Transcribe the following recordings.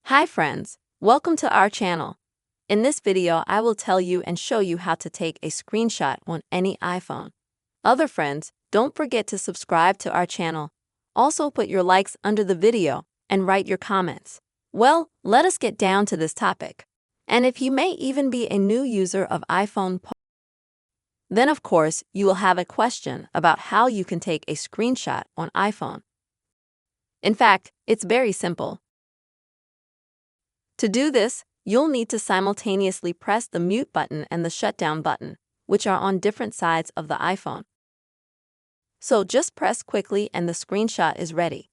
Hi friends, welcome to our channel. In this video, I will tell you and show you how to take a screenshot on any iPhone. Other friends, don't forget to subscribe to our channel. Also put your likes under the video and write your comments. Well, let us get down to this topic. And if you may even be a new user of iPhone, then of course you will have a question about how you can take a screenshot on iPhone. In fact, it's very simple. To do this, you'll need to simultaneously press the mute button and the shutdown button, which are on different sides of the iPhone. So just press quickly and the screenshot is ready.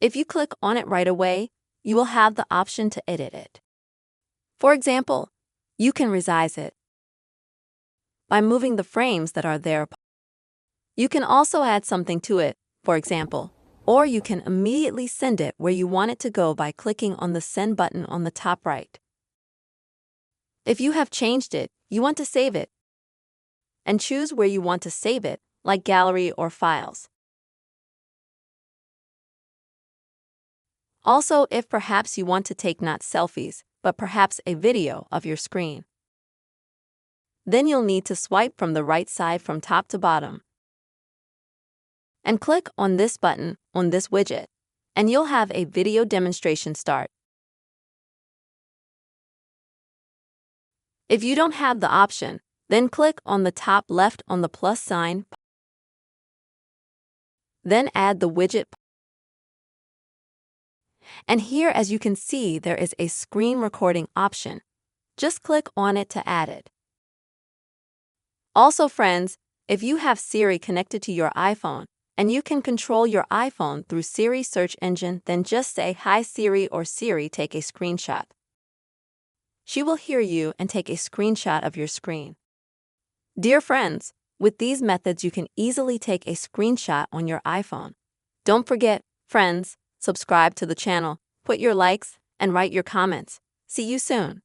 If you click on it right away, you will have the option to edit it. For example, you can resize it by moving the frames that are there. You can also add something to it, for example, or you can immediately send it where you want it to go by clicking on the send button on the top right. If you have changed it, you want to save it, and choose where you want to save it, like gallery or files. Also, if perhaps you want to take not selfies, but perhaps a video of your screen, then you'll need to swipe from the right side from top to bottom and click on this button on this widget, and you'll have a video demonstration start. If you don't have the option, then click on the top left on the plus sign, then add the widget. And here, as you can see, there is a screen recording option. Just click on it to add it. Also, friends, if you have Siri connected to your iPhone, and you can control your iPhone through Siri search engine, then just say, "Hi Siri" or "Siri, take a screenshot." She will hear you and take a screenshot of your screen. Dear friends, with these methods you can easily take a screenshot on your iPhone. Don't forget, friends, subscribe to the channel, put your likes, and write your comments. See you soon.